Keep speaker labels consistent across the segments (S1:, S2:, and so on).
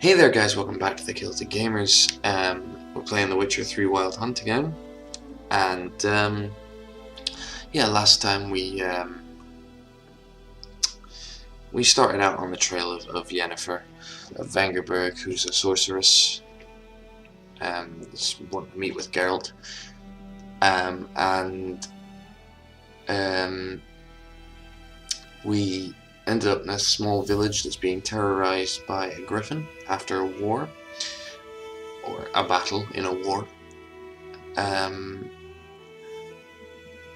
S1: Hey there guys, welcome back to the Guilty Gamers. We're playing The Witcher 3 Wild Hunt again. And yeah, last time we started out on the trail of Yennefer, of Vengerberg, who's a sorceress. Wanted to meet with Geralt. We ended up in a small village that's being terrorized by a Griffin after a war, or a battle in a war,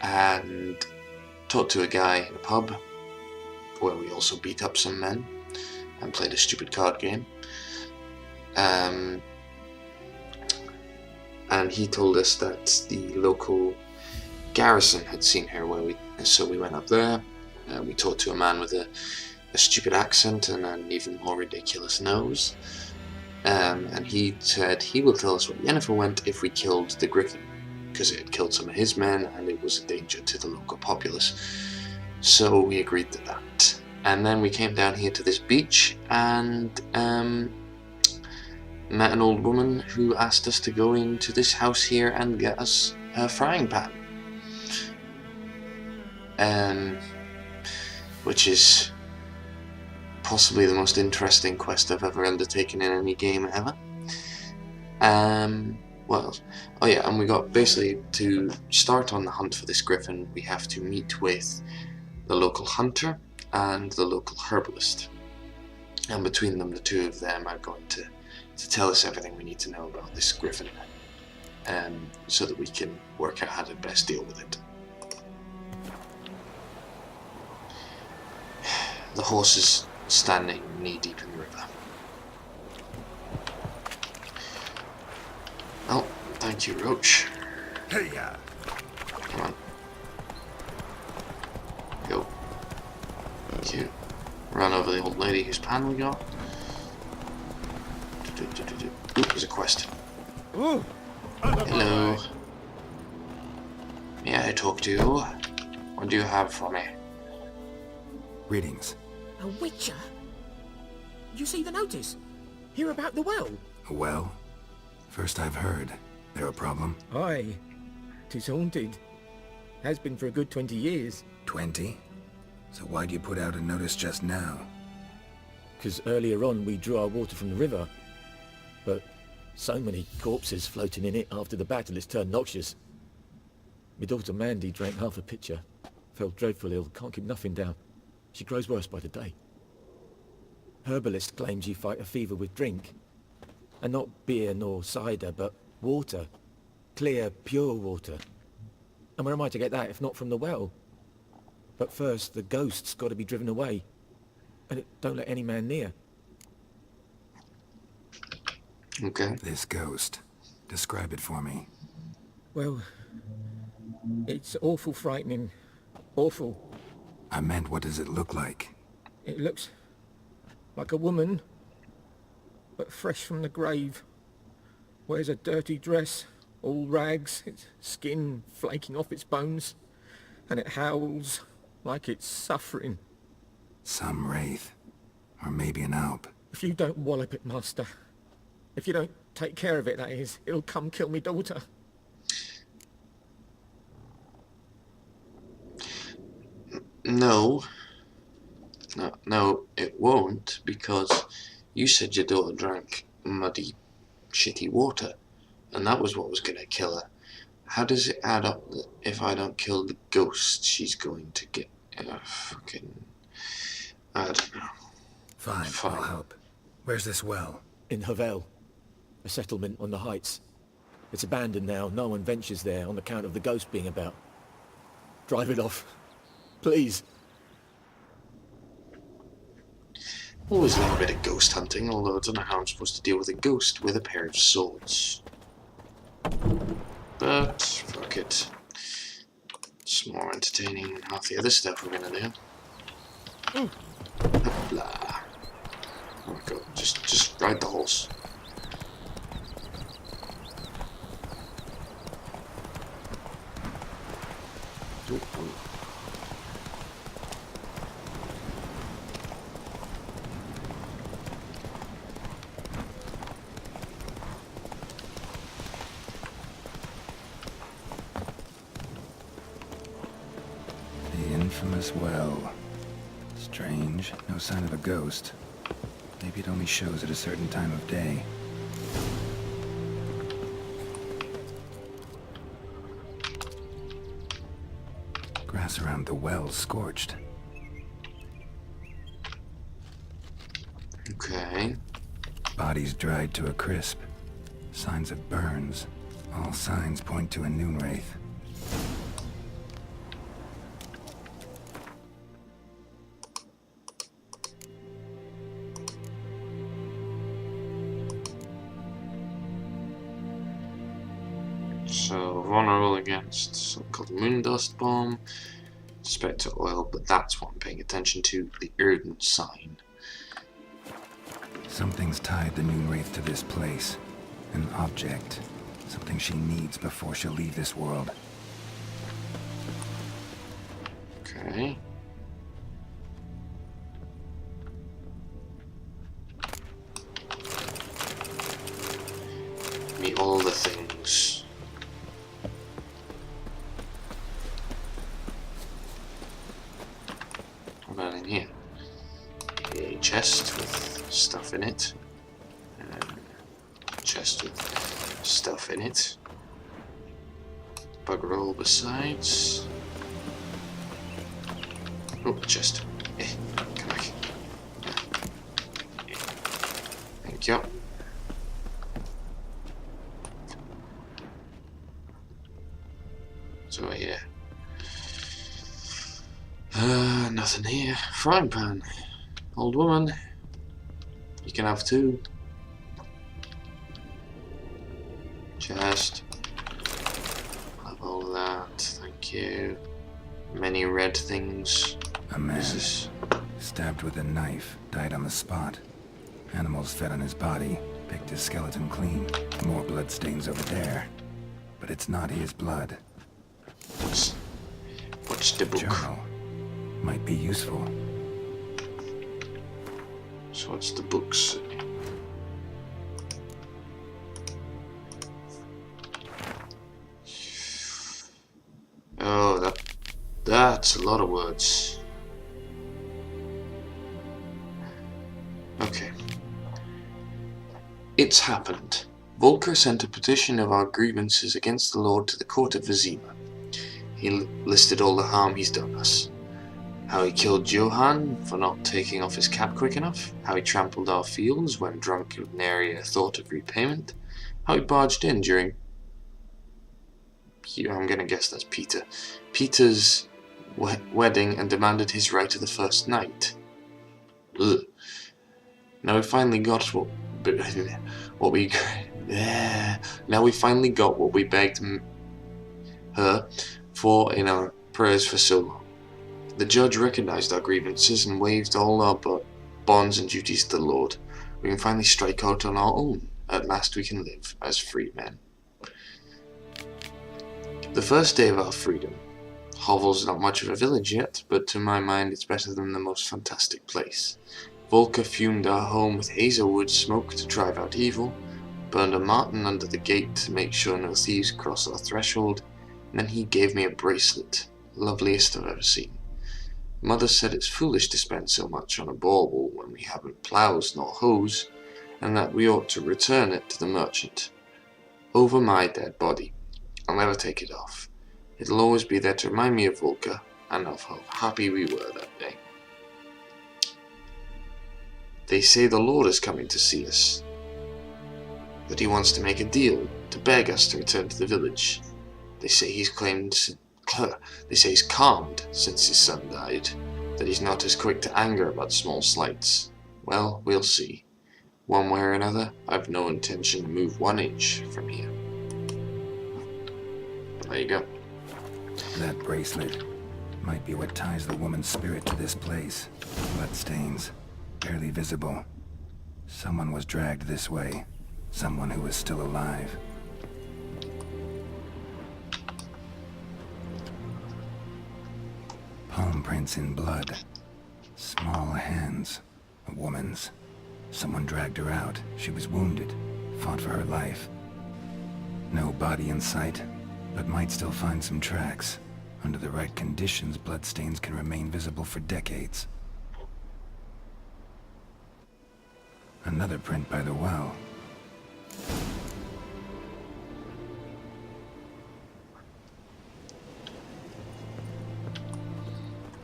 S1: and talked to a guy in a pub where we also beat up some men and played a stupid card game, and he told us that the local garrison had seen her, so we went up there. We talked to a man with a stupid accent and an even more ridiculous nose, and he said he will tell us where Yennefer went if we killed the Griffin, because it had killed some of his men and it was a danger to the local populace. So we agreed to that, and then we came down here to this beach and met an old woman who asked us to go into this house here and get us a frying pan. Which is possibly the most interesting quest I've ever undertaken in any game ever. And we got basically to start on the hunt for this Griffin. We have to meet with the local hunter and the local herbalist, and between them, the two of them are going to tell us everything we need to know about this Griffin, so that we can work out how to best deal with it. The horse is standing knee-deep in the river. Oh, thank you, Roach.
S2: Hey, yeah.
S1: Come on. Go. Thank you. Run over the old lady whose pan we got. Ooh, there's a quest.
S2: Ooh.
S1: Hello. May I talk to you? What do you have for me?
S2: Greetings.
S3: A witcher? You see the notice? Hear about the well?
S2: A well? First I've heard. There a problem?
S3: Aye. 'Tis haunted. Has been for a good 20 years.
S2: 20? So why'd you put out a notice just now?
S3: 'Cause earlier on we drew our water from the river. But so many corpses floating in it after the battle it's turned noxious. My daughter Mandy drank half a pitcher. Fell dreadful ill, can't keep nothing down. She grows worse by the day. Herbalist claims you fight a fever with drink. And not beer nor cider, but water. Clear, pure water. And where am I to get that if not from the well? But first, the ghost's got to be driven away. And it don't let any man near.
S1: Okay.
S2: This ghost. Describe it for me.
S3: Well, it's awful frightening. Awful.
S2: I meant, what does it look like?
S3: It looks like a woman, but fresh from the grave. Wears a dirty dress, all rags, its skin flaking off its bones, and it howls like it's suffering.
S2: Some wraith. Or maybe an alp.
S3: If you don't wallop it, master, if you don't take care of it, that is, it'll come kill me daughter.
S1: No, it won't, because you said your daughter drank muddy, shitty water, and that was what was going to kill her. How does it add up that if I don't kill the ghost, she's going to get fucking... I don't know.
S2: Fine, I'll help. Where's this well?
S3: In Havel, a settlement on the heights. It's abandoned now, no one ventures there on account of the ghost being about. Drive it off. Please.
S1: Always a little bit of ghost hunting, although I don't know how I'm supposed to deal with a ghost with a pair of swords. But, fuck it. It's more entertaining than half the other stuff we're gonna do. Blah. There we go. Just ride the horse. Ooh.
S2: bottomless well. Strange, no sign of a ghost. Maybe it only shows at a certain time of day. Grass around the well scorched.
S1: Okay.
S2: Bodies dried to a crisp. Signs of burns. All signs point to a Noonwraith.
S1: So, vulnerable against something called moon dust bomb. Suspect to oil, but that's what I'm paying attention to. The Erdent sign.
S2: Something's tied the Noonwraith to this place. An object. Something she needs before she'll leave this world.
S1: Okay. Meet all the things. What about in here? A chest with stuff in it. Chest with stuff in it. Bugger all besides. Oh, chest. Come back. Thank you. So yeah. Nothing here. Frying pan. Old woman. You can have two. Chest. Have all that. Thank you. Many red things.
S2: A man stabbed with a knife, died on the spot. Animals fed on his body, picked his skeleton clean. More blood stains over there. But it's not his blood.
S1: What's the book?
S2: Journal. Might be useful.
S1: So what's the book say? Oh, that's a lot of words. Okay. It's happened. Volker sent a petition of our grievances against the Lord to the court of Vizima. He listed all the harm he's done us. How he killed Johann for not taking off his cap quick enough. How he trampled our fields when drunk and nary a thought of repayment. How he barged in during... I'm gonna guess that's Peter's wedding and demanded his right to the first night. Ugh. Now we finally got what we begged her for in our prayers for so long. The judge recognized our grievances and waived all our bonds and duties to the Lord. We can finally strike out on our own. At last we can live as free men. The first day of our freedom. Hovel's not much of a village yet, but to my mind it's better than the most fantastic place. Volker fumed our home with hazelwood smoke to drive out evil, burned a marten under the gate to make sure no thieves cross our threshold, and then he gave me a bracelet, loveliest I've ever seen. Mother said it's foolish to spend so much on a bauble when we haven't ploughs nor hoes, and that we ought to return it to the merchant. Over my dead body. I'll never take it off. It'll always be there to remind me of Volker and of how happy we were that day. They say the Lord is coming to see us, that he wants to make a deal, to beg us to return to the village. They say he's calmed since his son died, that he's not as quick to anger about small slights. Well, we'll see. One way or another, I've no intention to move 1 inch from here. There you go.
S2: That bracelet might be what ties the woman's spirit to this place. Bloodstains, barely visible. Someone was dragged this way. Someone who was still alive. Palm prints in blood. Small hands. A woman's. Someone dragged her out. She was wounded. Fought for her life. No body in sight, but might still find some tracks. Under the right conditions, bloodstains can remain visible for decades. Another print by the well.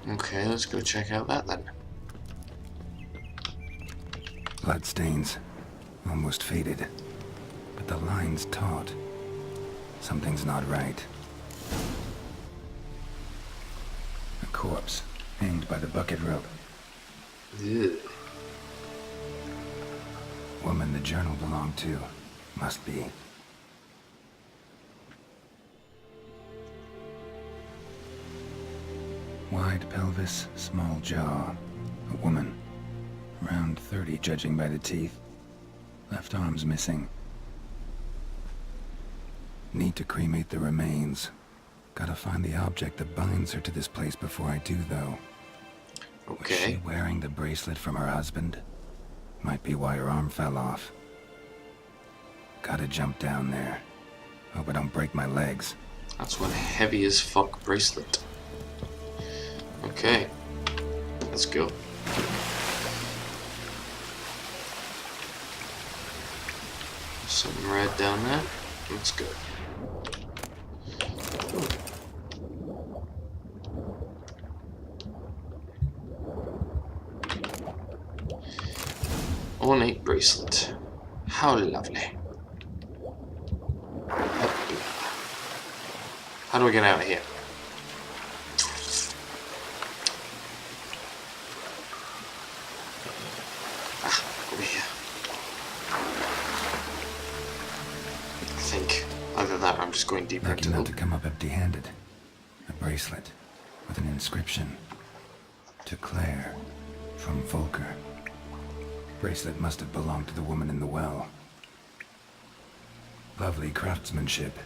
S1: Okay, let's go check out that then.
S2: Bloodstains. Almost faded. But the line's taut. Something's not right. A corpse, hanged by the bucket rope.
S1: Ugh.
S2: Woman the journal belonged to. Must be. Wide pelvis, small jaw. A woman. Around 30, judging by the teeth. Left arm's missing. Need to cremate the remains. Gotta find the object that binds her to this place before I do, though.
S1: Okay.
S2: Was she wearing the bracelet from her husband? Might be why her arm fell off. Gotta jump down there. Hope I don't break my legs.
S1: That's one heavy as fuck bracelet. Okay. Let's go. Some red down there. Let's go. Ornate bracelet. How lovely. How do we get out of here? Over here. I think either that or I'm just going deeper
S2: Lucky
S1: into
S2: not
S1: the...
S2: to come up empty-handed. A bracelet with an inscription. To Claire, from Volker. Bracelet must have belonged to the woman in the well. Lovely craftsmanship,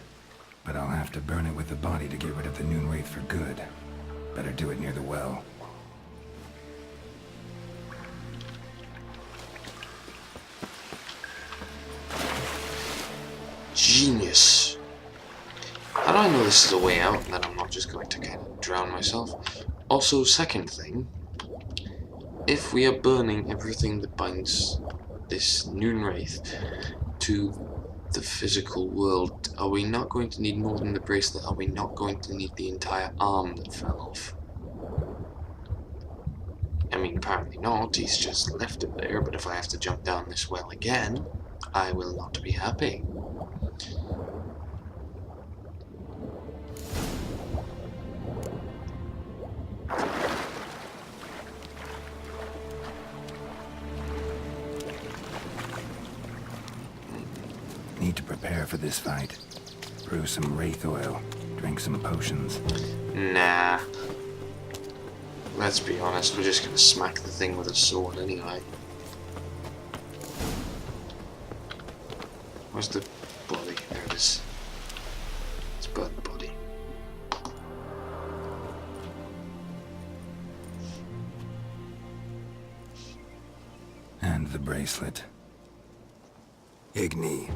S2: but I'll have to burn it with the body to get rid of the Noonwraith for good. Better do it near the well.
S1: Genius. How do I know this is a way out and that I'm not just going to kind of drown myself? Also, second thing, if we are burning everything that binds this Noonwraith to the physical world, are we not going to need more than the bracelet? Are we not going to need the entire arm that fell off? I mean, apparently not. He's just left it there, but if I have to jump down this well again, I will not be happy.
S2: Need to prepare for this fight. Brew some wraith oil. Drink some potions.
S1: Nah. Let's be honest, we're just gonna smack the thing with a sword anyway. Where's the body? There it is. It's but the body.
S2: And the bracelet. Igni.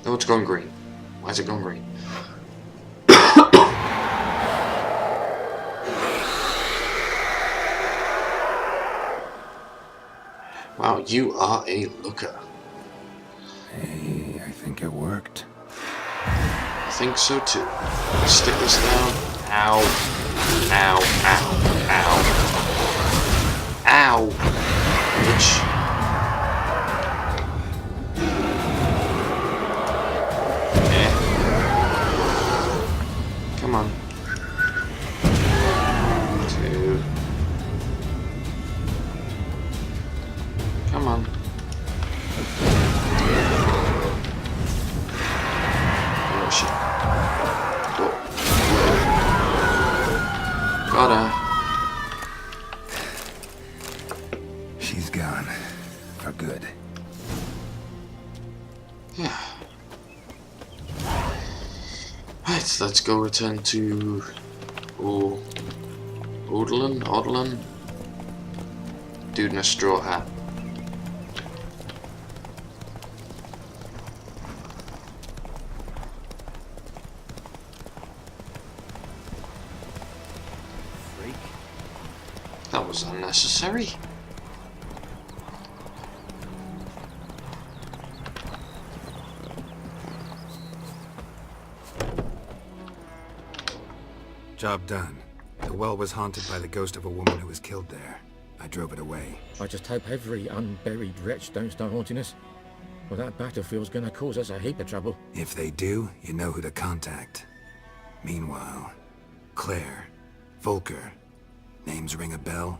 S1: Oh, it's gone green. Why is it gone green? Wow, you are a looker.
S2: Hey, I think it worked.
S1: I think so too. Stick this down. Ow. Ow. Ow. Ow. Ow. Bitch. Come on. 2. Come on. Where is she? Whoa. Got her.
S2: She's gone. For good.
S1: Yeah. Right, let's go return to Odlin? Dude in a straw hat. was unnecessary.
S2: Job done. The well was haunted by the ghost of a woman who was killed there. I drove it away.
S3: I just hope every unburied wretch don't start haunting us. Well, that battlefield's gonna cause us a heap of trouble.
S2: If they do, you know who to contact. Meanwhile, Claire, Volker, names ring a bell?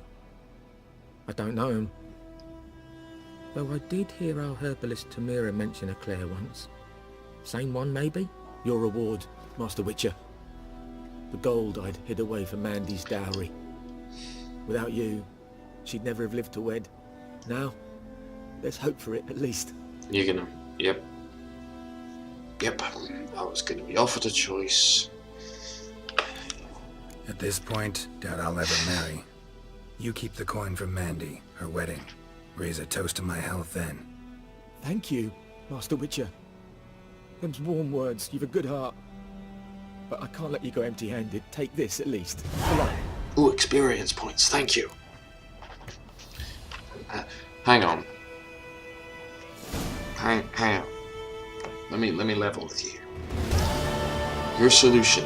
S3: I don't know him. Though I did hear our herbalist Tamira mention a Claire once. Same one, maybe? Your reward, Master Witcher. The gold I'd hid away for Mandy's dowry. Without you, she'd never have lived to wed. Now, there's hope for it, at least.
S1: You're gonna... Yep. Yep. I was gonna be offered a choice.
S2: At this point, doubt I'll ever marry. You keep the coin from Mandy, her wedding. Raise a toast to my health then.
S3: Thank you, Master Witcher. Them's warm words. You've a good heart. But I can't let you go empty-handed. Take this, at least. Come on.
S1: Ooh, experience points. Thank you. Hang on. Hang on. Let me level with you. Your solution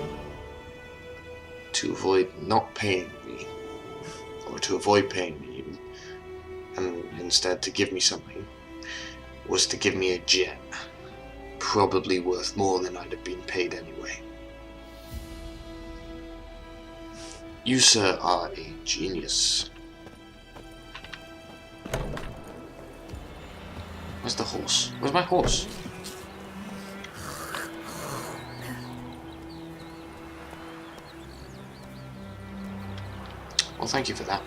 S1: to avoid not paying me, or to avoid paying me even, and instead to give me something, was to give me a gem. Probably worth more than I'd have been paid anyway. You, sir, are a genius. Where's the horse? Where's my horse? Well, thank you for that.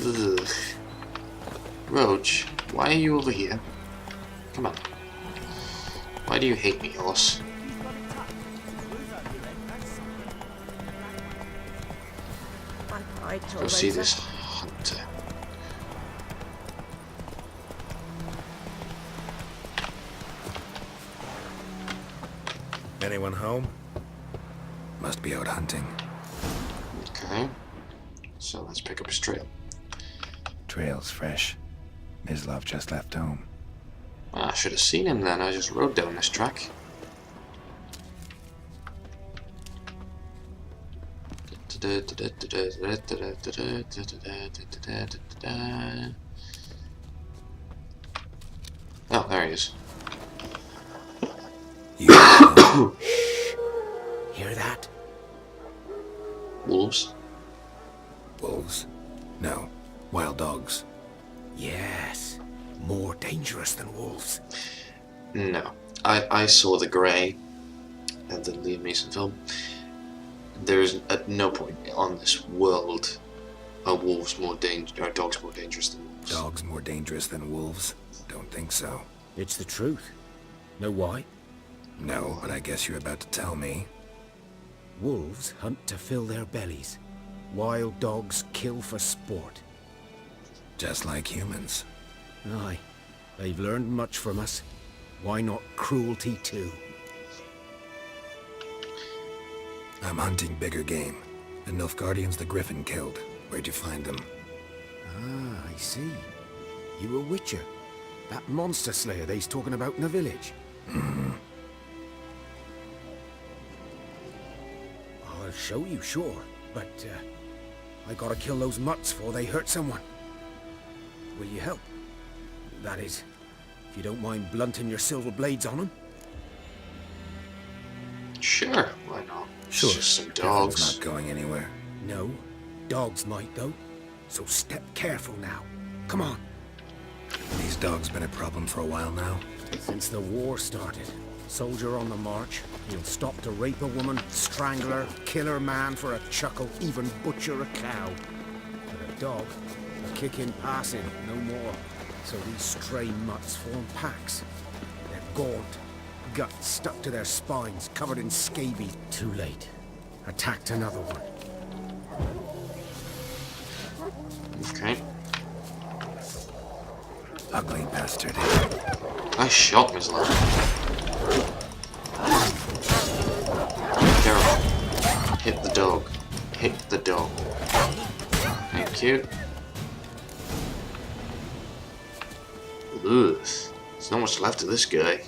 S1: Ugh. Roach, why are you over here? Come on. Why do you hate me, horse? Go see this hunter.
S2: Anyone home? Must be out hunting.
S1: Okay. So let's pick up his trail.
S2: Trail's fresh. Mislav just left home.
S1: Well, I should have seen him then. I just rode down this track. Oh, there he is.
S4: Hear that?
S1: Wolves?
S2: Wolves? No. Wild dogs.
S4: Yes. More dangerous than wolves.
S1: No. I saw the Grey and the Liam Neeson film. There's at no point on this world are dogs more dangerous than wolves.
S2: Dogs more dangerous than wolves? Don't think so.
S4: It's the truth. Know why?
S2: No, but I guess you're about to tell me.
S4: Wolves hunt to fill their bellies. Wild dogs kill for sport.
S2: Just like humans.
S4: Aye. They've learned much from us. Why not cruelty too?
S2: I'm hunting bigger game. The Nilfgaardians the Griffin killed. Where'd you find them?
S4: Ah, I see. You a witcher. That monster slayer they's talking about in the village.
S2: Mm-hmm.
S4: I'll show you, sure. But, I gotta kill those mutts before they hurt someone. Will you help? That is, if you don't mind blunting your silver blades on them.
S1: Sure, why not?
S2: Sure.
S1: It's just some
S2: Griffin's
S1: dogs.
S2: not going anywhere.
S4: No, dogs might though. So step careful now. Come on.
S2: These dogs been a problem for a while now.
S4: Since the war started, soldier on the march, he'll stop to rape a woman, strangle her, kill her man for a chuckle, even butcher a cow. But a dog, a kick in passing, no more. So these stray mutts form packs. They're gaunt, guts stuck to their spines, covered in scabies. Too late. Attacked another one.
S1: Okay.
S2: Ugly bastard.
S1: Nice shot, Miss Love. Careful. Hit the dog. Hit the dog. Thank you. Ugh. There's not much left of this guy.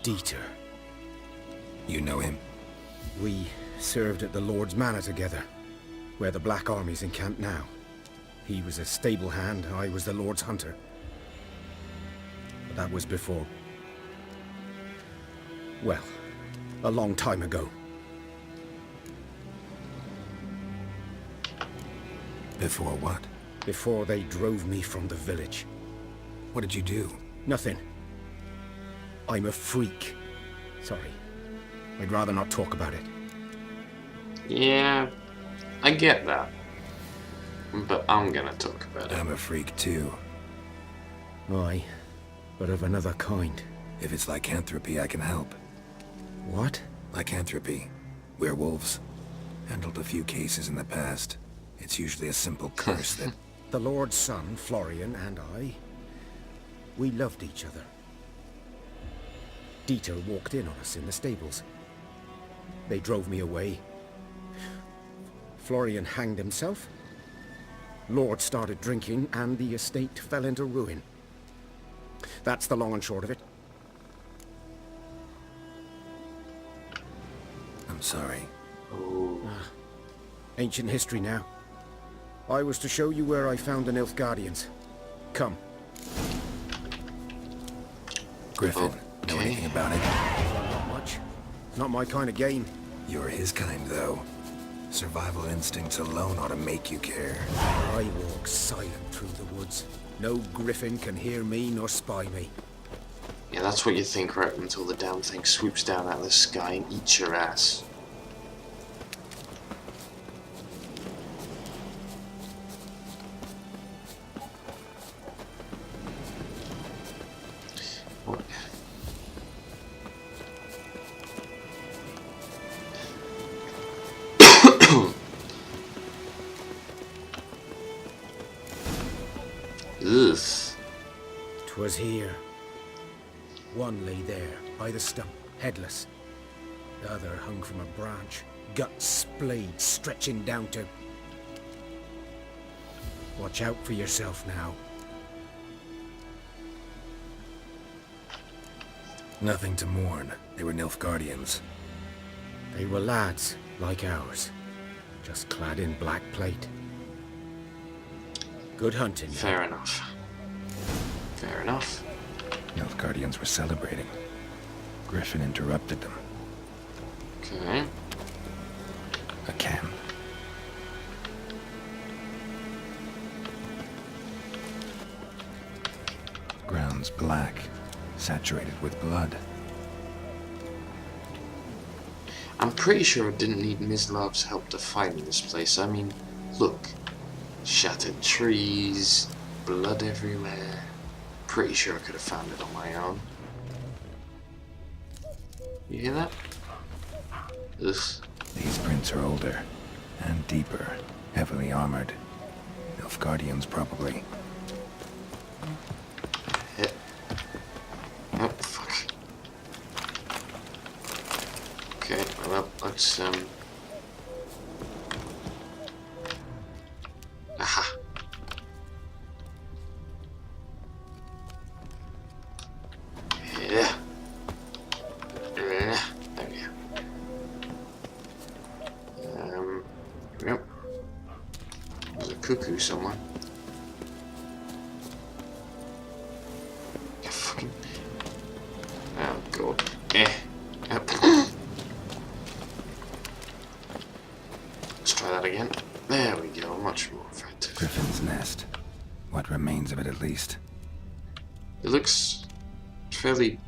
S4: Dieter.
S2: You know him?
S4: We served at the Lord's Manor together, where the Black Army's encamped now. He was a stable hand, I was the Lord's hunter. But that was before... well, a long time ago.
S2: Before what?
S4: Before they drove me from the village.
S2: What did you do?
S4: Nothing. I'm a freak. Sorry. I'd rather not talk about it.
S1: Yeah, I get that. But I'm gonna talk about it.
S2: I'm a freak too.
S4: Aye, but of another kind.
S2: If it's lycanthropy, I can help.
S4: What?
S2: Lycanthropy. Werewolves. Handled a few cases in the past. It's usually a simple curse that...
S4: The Lord's son, Florian, and I, we loved each other. Dieter walked in on us in the stables. They drove me away. Florian hanged himself. Lord started drinking, and the estate fell into ruin. That's the long and short of it.
S2: I'm sorry.
S1: Oh.
S4: Ancient history now. I was to show you where I found the Nilfgaardians. Come.
S2: Griffin, know
S1: Okay.
S2: anything about it?
S4: Not much. Not my kind of game.
S2: You're his kind, though. Survival instincts alone ought to make you care.
S4: I walk silent through the woods. No Griffin can hear me nor spy me.
S1: Yeah, that's what you think, right? Until the damn thing swoops down out of the sky and eats your ass. What? Ugh.
S4: 'Twas here. One lay there, by the stump, headless. The other hung from a branch, guts splayed, stretching down to... Watch out for yourself now.
S2: Nothing to mourn. They were Nilfgaardians.
S4: They were lads, like ours, just clad in black plate. Good hunting.
S1: Fair enough. Fair enough.
S2: Nilfgaardians were celebrating. Griffin interrupted them.
S1: Okay.
S2: A camp. Ground's black, saturated with blood.
S1: I'm pretty sure I didn't need Mislav's help to find this place. I mean, look. Shattered trees, blood everywhere. Pretty sure I could have found it on my own. You hear that? Ugh.
S2: These prints are older and deeper, heavily armored. Nilfgaardians, probably.
S1: Hit. Oh, fuck. Okay, well, let's, Aha. Yeah. There we go. Yep. There's a cuckoo somewhere. You fucking... Oh, God. Yep. Let's try that again. There we go, much more effective.
S2: Griffin's nest. What remains of it, at least.
S1: It looks fairly,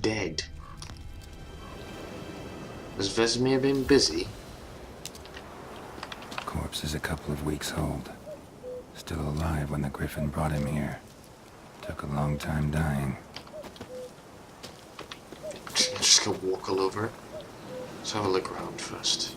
S1: dead. Has Vesemir been busy?
S2: Corpse is a couple of weeks old. Still alive when the Griffin brought him here. Took a long time dying.
S1: Just go walk all over it. Let's have a look around first.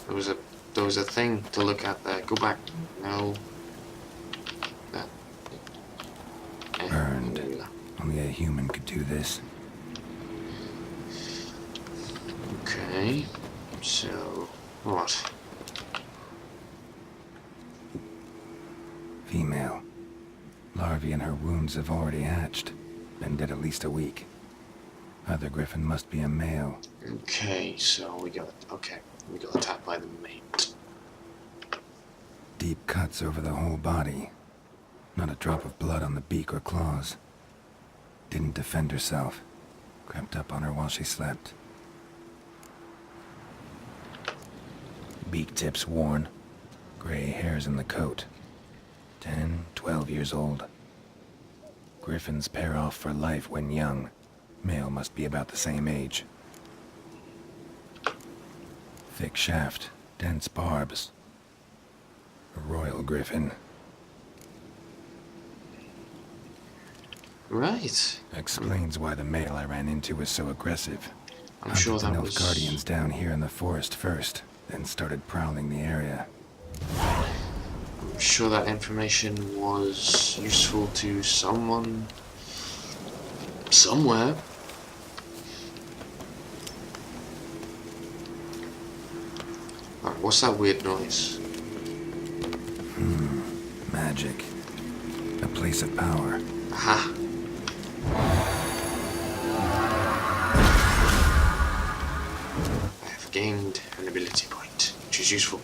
S1: There was a there was a thing to look at there. Go back. No. That.
S2: Burned.
S1: There we go.
S2: Only a human could do this.
S1: Okay. So, what?
S2: Female. Larvae in her wounds have already hatched. Been dead at least a week. Other Griffin must be a male.
S1: Okay, so we got attacked by the mate.
S2: Deep cuts over the whole body. Not a drop of blood on the beak or claws. Didn't defend herself. Crept up on her while she slept. Beak tips worn. Gray hairs in the coat. 10, 12 years old. Griffins pair off for life when young. Male must be about the same age. Thick shaft, dense barbs. A royal griffin.
S1: Right.
S2: Explains why the male I ran into was so aggressive.
S1: I'm sure that
S2: Hunted
S1: was...
S2: the Nilfgaardians down here in the forest first, then started prowling the area.
S1: I'm sure that information was useful to someone somewhere. Alright, what's that weird noise?
S2: Magic. A place of power.
S1: Aha. I have gained an ability point, which is useful.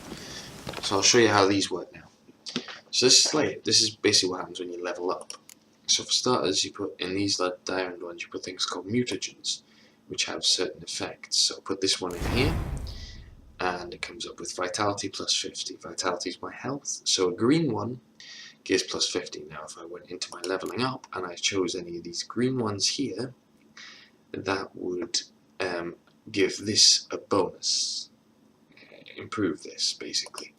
S1: So I'll show you how these work now. So this is basically what happens when you level up. So for starters, you put in these diamond ones, you put things called mutagens, which have certain effects. So put this one in here, and it comes up with vitality plus 50. Vitality is my health. So a green one gives plus 50. Now if I went into my leveling up and I chose any of these green ones here, that would give this a bonus. Improve this, basically.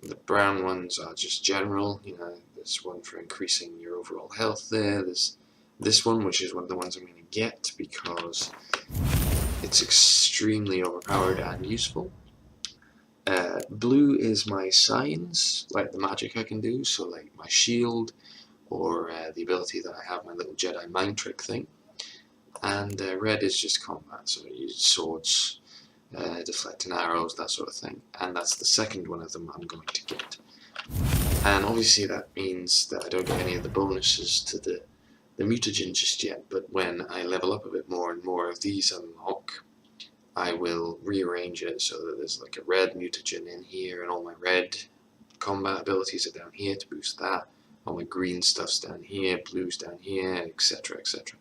S1: The brown ones are just general, you know, there's one for increasing your overall health there, there's this one, which is one of the ones I'm going to get because it's extremely overpowered and useful. Blue is my science, like the magic I can do, so like my shield, or the ability that I have, my little Jedi mind trick thing. And red is just combat, so I use swords, deflecting arrows, that sort of thing. And that's the second one of them I'm going to get. And obviously that means that I don't get any of the bonuses to the mutagen just yet, but when I level up a bit more and more of these unlock, I will rearrange it so that there's like a red mutagen in here, and all my red combat abilities are down here to boost that. All my green stuff's down here, blue's down here, etc, etc.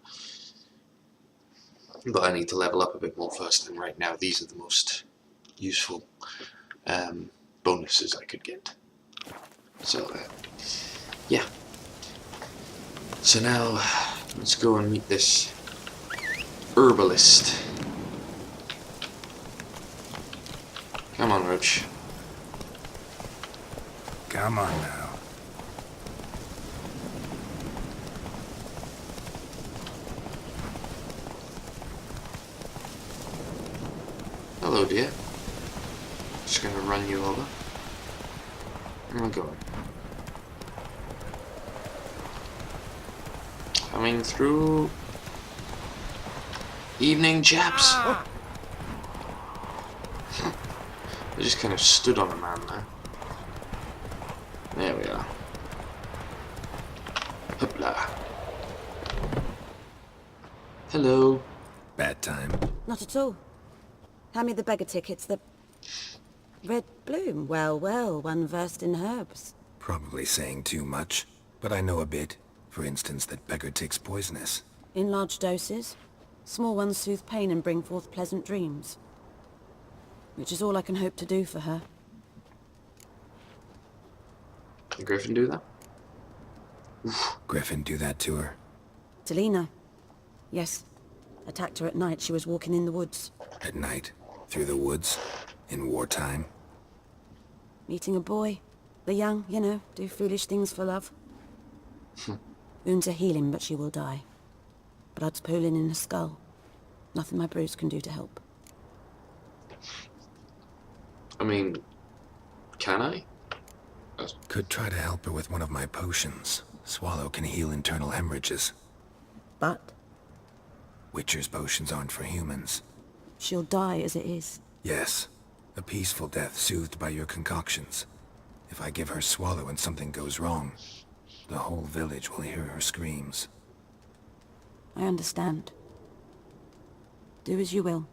S1: But I need to level up a bit more first, and right now these are the most useful bonuses I could get. So, yeah. So now, let's go and meet this herbalist. Come on, Roach.
S2: Come on now.
S1: Hello, dear. Just gonna run you over. Where am I going? Coming through. Evening, chaps. I just kind of stood on a man there. There we are. Hoopla. Hello.
S2: Bad time.
S5: Not at all. Hand me the beggar tickets, the... Red bloom. Well, well, one versed in herbs.
S2: Probably saying too much, but I know a bit. For instance, that beggar tick's poisonous.
S5: In large doses. Small ones soothe pain and bring forth pleasant dreams. Which is all I can hope to do for her.
S1: Can Griffin do that?
S2: Griffin do that to her?
S5: Delina. Yes. Attacked her at night. She was walking in the woods.
S2: At night? Through the woods? In wartime?
S5: Meeting a boy. The young, you know, do foolish things for love. Wounds are healing, but she will die. Blood's pooling in her skull. Nothing my bruise can do to help.
S1: I mean, can I?
S2: Could try to help her with one of my potions. Swallow can heal internal hemorrhages.
S5: But
S2: Witcher's potions aren't for humans.
S5: she'll die as it is.
S2: Yes. A peaceful death soothed by your concoctions. If I give her Swallow and something goes wrong, the whole village will hear her screams.
S5: I understand. Do as you will.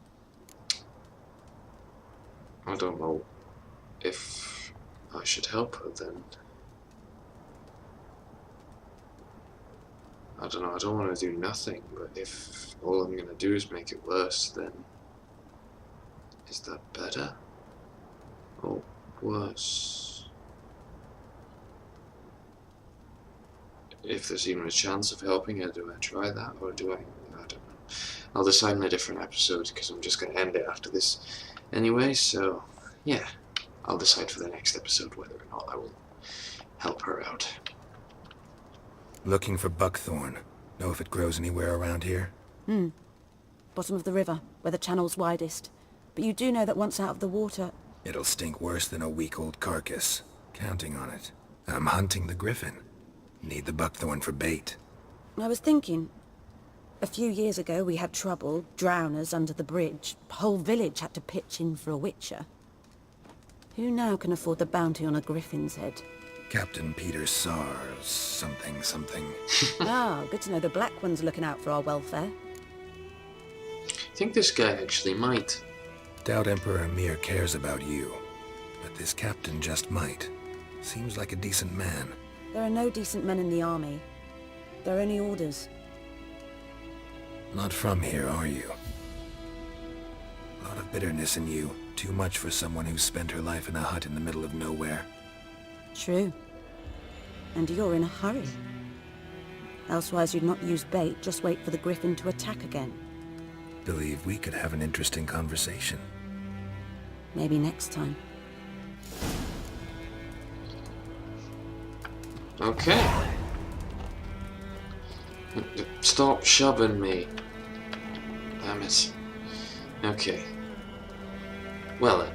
S1: I don't know if I should help her then. I don't know, I don't want to do nothing, but if all I'm going to do is make it worse, then is that better or worse? If there's even a chance of helping her, do I try that, or do I don't know. I'll decide in a different episode, because I'm just going to end it after this anyway, so yeah, I'll decide for the next episode whether or not I will help her out.
S2: Looking for buckthorn. Know if it grows anywhere around here?
S5: Bottom of the river, where the channel's widest. But you do know that once out of the water...
S2: It'll stink worse than a week-old carcass. Counting on it. I'm hunting the Griffin. Need the buckthorn for bait.
S5: I was thinking... A few years ago we had trouble, drowners under the bridge. Whole village had to pitch in for a witcher. Who now can afford the bounty on a Griffin's head?
S2: Captain Peter Sars, something.
S5: Ah, good to know the Black One's looking out for our welfare.
S1: I think this guy actually might.
S2: Doubt Emperor Mir cares about you. But this captain just might. Seems like a decent man.
S5: There are no decent men in the army. There are only orders.
S2: Not from here, are you? A lot of bitterness in you. Too much for someone who spent her life in a hut in the middle of nowhere.
S5: True. And you're in a hurry. Elsewise you'd not use bait, just wait for the Griffin to attack again.
S2: Believe we could have an interesting conversation.
S5: Maybe next time.
S1: Okay. Stop shoving me. Damn it. Okay. Well then.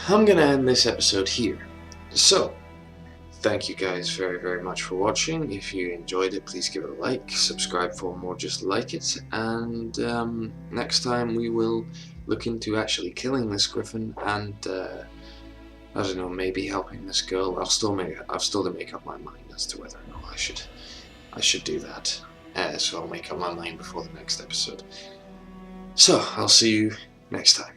S1: I'm gonna end this episode here. So, thank you guys very, very much for watching. If you enjoyed it, please give it a like, subscribe for more just like it, and next time we will look into actually killing this Griffin and I don't know, maybe helping this girl. I've still to make up my mind as to whether or not I should do that. So I'll make up my mind before the next episode. So I'll see you next time.